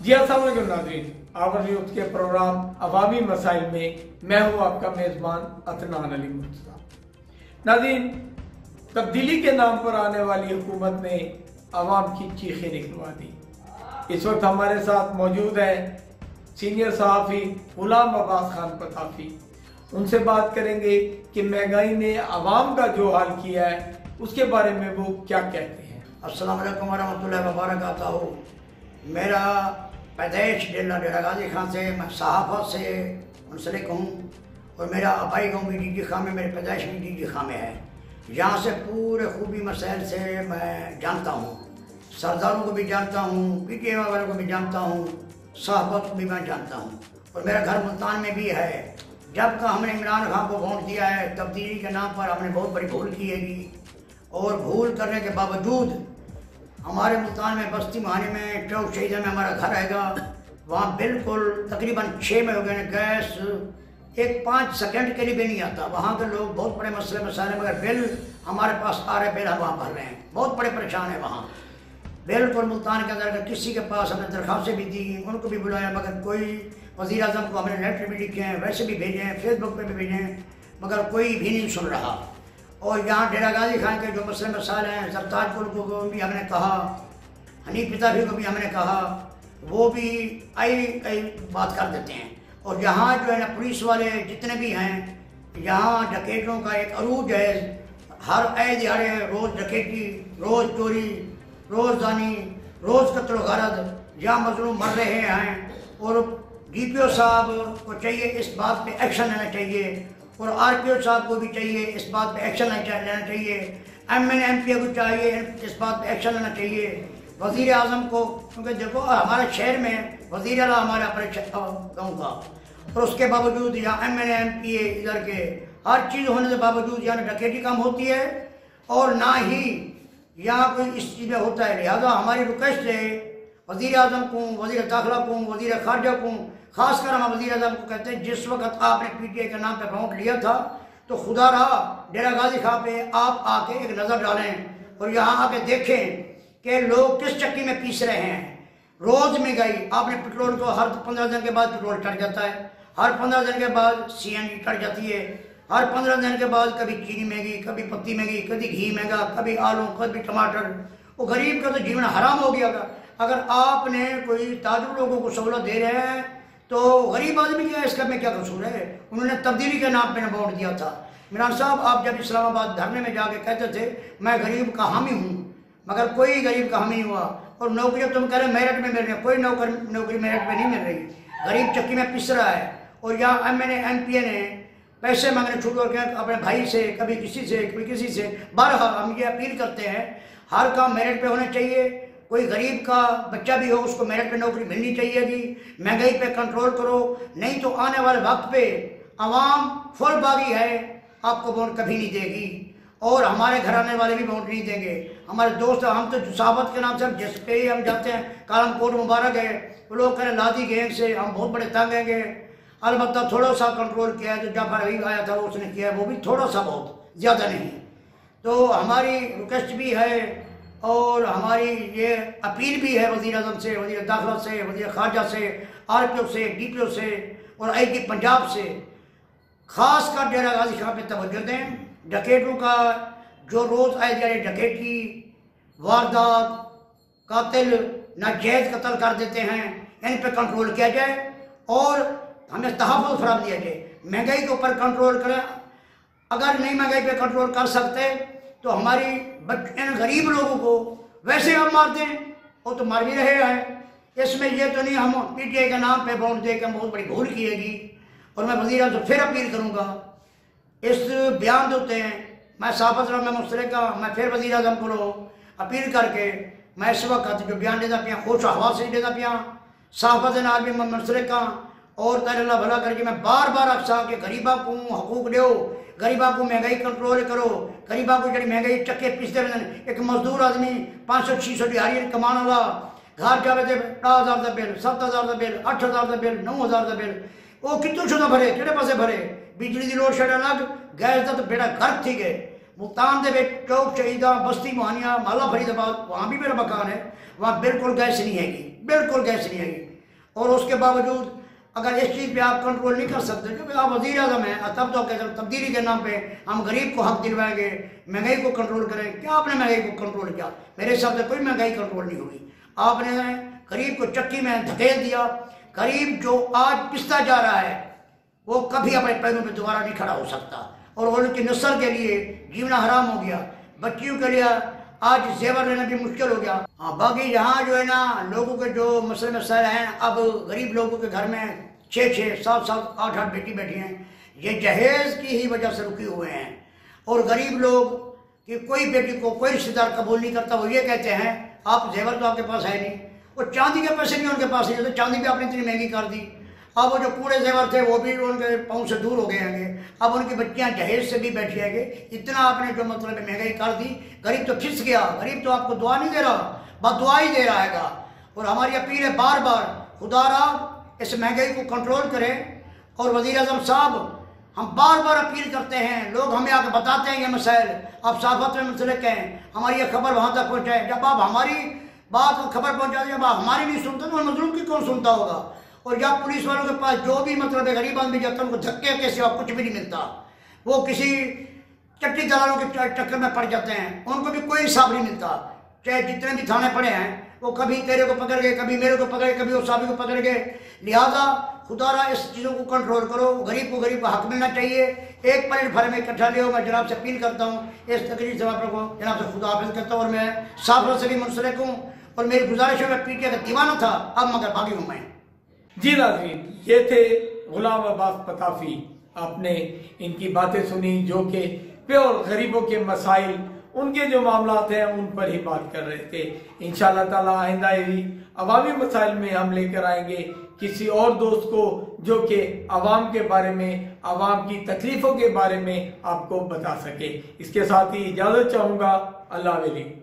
जी अस्सलाम वालेकुम नाज़रीन, आवर न्यूज़ के प्रोग्राम अवामी मसाइल में मैं हूँ आपका मेज़बान अदनान अली मुर्तज़ा। नाज़रीन, तब्दीली के नाम पर आने वाली हुकूमत ने अवाम की चीखें निकलवा दी। इस वक्त हमारे साथ मौजूद है सीनियर सहाफ़ी गुलाम अब्बास खान पताफी। उनसे बात करेंगे कि महंगाई ने अवाम का जो हाल किया है उसके बारे में वो क्या कहते हैं। अस्सलाम वालेकुम वरहमतुल्लाहि वबरकातुहू। मेरा पैदाइश डेरा गाजी खान से, मैं सहाफ़त से मुंसलिक हूँ और मेरा आबाई गाँव भी डीडी खां में, मेरे पैदाइश भी डीडी खां में है। यहाँ से पूरे खूबी मसाइल से मैं जानता हूँ, सरदारों को भी जानता हूँ, PTI वालों को भी जानता हूँ, सहाफ़त को भी मैं जानता हूँ और मेरा घर मुल्तान में भी है। जब का हमने इमरान खान को वोट दिया है, तब्दीली के नाम पर हमने बहुत बड़ी भूल की है और भूल करने के बावजूद हमारे मुल्तान में बस्ती महाने में चौक शहीदा में हमारा घर आएगा, वहाँ बिल्कुल तकरीबन 6 महीने हो गए गैस एक 5 सेकंड के लिए भी नहीं आता। वहाँ के लोग बहुत बड़े मसले मसाले, मगर बिल हमारे पास आ रहे, बिल हम वहाँ भर रहे हैं, बहुत बड़े परेशान है वहाँ। बिल्कुल मुल्तान के अंदर किसी के पास हमने दरख्वास्तें भी दी, उनको भी बुलाया, मगर कोई वज़ीर आज़म को हमने लेटर भी लिखे हैं, वैसे भी भेजे हैं, फेसबुक पे भी भेजे हैं, मगर कोई भी नहीं सुन रहा। और यहाँ डेरा गाजी खान के जो मसले मसाइल हैं, सरताज पुल को भी हमने कहा, हनीफ पिताफी को भी हमने कहा, वो भी कई बात कर देते हैं। और यहाँ जो है ना पुलिस वाले जितने भी हैं, यहाँ डकैतों का एक अरूज है, हर आए दिहाड़े रोज़ डकैती, रोज़ चोरी, रोज़ जानी, रोज़ कत्ल गारत, यहाँ मजलूम मर रहे हैं। और DPO साहब को चाहिए इस बात पे एक्शन लेना चाहिए और RPO साहब को भी चाहिए इस बात पे एक्शन लेना चाहिए। MNA MP को चाहिए इस बात पे एक्शन लेना चाहिए। वज़ीर आज़म को, क्योंकि देखो हमारे शहर में वज़ीर आला हमारे अपने गाँव का, और उसके बावजूद यहाँ MNA MP इधर के हर चीज़ होने के बावजूद यहाँ डकैती कम होती है और ना ही यहाँ कोई इस चीज़ में होता है। लिहाजा हमारी रिक्वेस्ट है वज़ीर आज़म को, वज़ीर दाखिला को, वज़ीर खारजा को, खासकर हम वज़ीर आज़म को कहते हैं, जिस वक्त आपने PTI के नाम पे वोट लिया था तो खुदा रहा डेरा गाजी खां पे आप आके एक नज़र डालें और यहाँ आके देखें कि लोग किस चक्की में पीस रहे हैं। रोज़ महंगाई, आपने पेट्रोल को हर 15 दिन के बाद पेट्रोल चढ़ जाता है, हर 15 दिन के बाद CNG चढ़ जाती है, हर 15 दिन के बाद कभी चीनी महंगी, कभी पत्ती महंगी, कभी घी महंगा, कभी आलू, कभी टमाटर। वो गरीब का तो जीवन हराम हो गया। अगर आपने कोई ताजुर लोगों को सहूलत दे रहे हैं तो गरीब आदमी क्या इसका में क्या कसूर है। उन्होंने तब्दीली के नाम पे वोट दिया था। इमरान साहब, आप जब इस्लामाबाद धरने में जाके कहते थे मैं गरीब का हामी हूँ, मगर कोई गरीब का हामी हुआ। और नौकरियाँ तुम कह रहे मेरिट में मिल रही है, कोई नौकरी मेरिट में नहीं मिल रही, गरीब चक्की में पिस रहा है। और यहाँ MNA MP ने पैसे मांगने छूट कर अपने भाई से, कभी किसी से, कभी किसी से। बहरहाल हम ये अपील करते हैं हर काम मेरिट पे होना चाहिए। कोई गरीब का बच्चा भी हो उसको मेरिट पे नौकरी मिलनी चाहिए कि महंगाई पे कंट्रोल करो, नहीं तो आने वाले वक्त पे आवाम फुल बागी है, आपको वोट कभी नहीं देगी और हमारे घर आने वाले भी वोट नहीं देंगे। हमारे दोस्त, हम तो सहाबत के नाम से जिस पे ही हम जाते हैं, कालमकोट मुबारक है, वो लोग कह रहे लादी गैंग से हम बहुत बड़े तंग हैं। अलबत्ता थोड़ा सा कंट्रोल किया है, जो जाफर अली आया था उसने किया है, वो भी थोड़ा सा, बहुत ज़्यादा नहीं। तो हमारी रिक्वेस्ट भी है और हमारी ये अपील भी है वज़ीर आज़म से, वज़ीर दाखिला से, वज़ीर खारजा से, RPO से, DPO से और IG पंजाब से, ख़ास कर डेरा गाजी खां पे तवज्जो दें। डकैतों का जो रोज़ आए जा रहे डकैती, वारदात, कातिल नाजायज़ कत्ल कर देते हैं, इन पर कंट्रोल किया जाए और हमें तहफ़्फ़ुज़ फराहम दिया जाए। महंगाई के ऊपर कंट्रोल करें। अगर नहीं महंगाई पे कंट्रोल कर सकते तो हमारी इन गरीब लोगों को वैसे हम मार दें, वो तो मार भी रहे हैं। इसमें ये तो नहीं हम PTI के नाम पे वोट दे के हम बहुत बड़ी भूल किएगी। और मैं वज़ीर आज़म से फिर अपील करूँगा, इस बयान देते हैं, मैं सहाफ़त में मुस्तलिका, मैं फिर वज़ीर आज़म को अपील करके मैं इस वक्त जो बयान देता पिया खुश हवा से देता पिया, सहाफ़त नाल भी मैं मुस्तलिका और तेरे अल्लाह भला करके मैं बार बार अक्सा के गरीबा को हकूक दो, गरीबा को महंगाई कंट्रोल करो, गरीबा को जी महंगाई चक्के पिसते रहते। एक मजदूर आदमी 500-600 दिहाड़ी कमाने वाला घर जावे तो 10,000 का बिल, 7,000 का बिल, 8,000 का बिल, 9,000 का बिल, वो कितों शुदा भरे, किहड़े पासे भरे। बिजली की लोड शेड अलग, गैस का तो बेड़ा गर्क थी गए। मुल्तान दे चौक शहीदा, बस्ती मुहानिया, माला फरीदाबाद, वहाँ भी मेरा मकान है, वहाँ बिल्कुल गैस नहीं हैगी, बिल्कुल गैस नहीं हैगी। और उसके बावजूद अगर इस चीज़ पे आप कंट्रोल नहीं कर सकते, क्योंकि आप वज़ीर आज़म हैं, तब तो कहते हैं तब्दीली के नाम पे हम गरीब को हक दिलवाएंगे, महंगाई को कंट्रोल करें। क्या आपने महंगाई को कंट्रोल किया? मेरे हिसाब से कोई महंगाई कंट्रोल नहीं हुई। आपने गरीब को चक्की में धकेल दिया। गरीब जो आज पिसता जा रहा है वो कभी अपने पैरों पर दोबारा नहीं खड़ा हो सकता, और उनकी नस्ल के लिए जीना हराम हो गया। बच्चियों के लिए आज जेवर लेना भी मुश्किल हो गया। हाँ, बाकी यहाँ जो है ना लोगों के जो मसले मसाइल हैं, अब गरीब लोगों के घर में 6-6, 7-7, 8-8 बेटी बैठी हैं, ये जहेज की ही वजह से रुके हुए हैं। और गरीब लोग कि कोई बेटी को कोई रिश्तेदार कबूल नहीं करता, वो ये कहते हैं आप जेवर तो आपके पास है नहीं, वो चांदी के पैसे भी उनके पास नहीं, तो चांदी भी आपने इतनी महंगी कर दी। अब वो जो कूड़े जेवर थे वो भी उनके पाँव से दूर हो गए हैं। अब उनकी बच्चियां जहेज से भी बैठी है। इतना आपने जो मतलब महंगाई कर दी, गरीब तो खिंच गया। गरीब तो आपको दुआ नहीं दे रहा, बददुआ ही दे रहा है। और हमारी अपील है बार बार, खुदारा इस महंगाई को कंट्रोल करें। और वज़ीर आज़म साहब, हम बार बार अपील करते हैं, लोग हमें आके बताते हैं ये मसाइल, आप सहाफ़त में मुतलक हैं, हमारी ये खबर वहाँ तक पहुँचाएं। जब आप हमारी बात को खबर पहुँचा दें, जब आप हमारी नहीं सुनते तो मजलूम की कौन सुनता होगा? और जब पुलिस वालों के पास जो भी मतलब गरीब आदमी जाता है उनको धक्के के सिवा कुछ भी नहीं मिलता, वो किसी चट्टी दलालों के चक्कर में पड़ जाते हैं, उनको भी कोई हिसाब नहीं मिलता। चाहे जितने भी थाने पड़े हैं वो कभी तेरे को पकड़ गए, कभी मेरे को पकड़ गए, कभी उस साहब को पकड़ गए। लिहाजा खुदारा इस चीज़ों को कंट्रोल करो। गरीब को हक मिलना चाहिए। एक प्लेटफार्म में इकट्ठा लियो। मैं जनाब से अपील करता हूँ, इस तकरीर से आप को जनाब से खुदा हाफिज़ करता हूँ। और मैं साफर से भी मुंसलिक हूँ और मेरी गुजारिश है, मैं पीटीआई का दीवाना था, अब मगर बागी हूँ मैं। जी नाज़रीन, ये थे गुलाम अब्बास पताफी। आपने इनकी बातें सुनी जो कि प्योर गरीबों के मसाइल, उनके जो मामलात हैं उन पर ही बात कर रहे थे। इंशाअल्लाह ताला आइंदा भी अवामी मसाइल में हम लेकर आएंगे किसी और दोस्त को जो कि अवाम के बारे में, अवाम की तकलीफों के बारे में आपको बता सके। इसके साथ ही इजाज़त चाहूँगा। अल्लाह हाफ़िज़।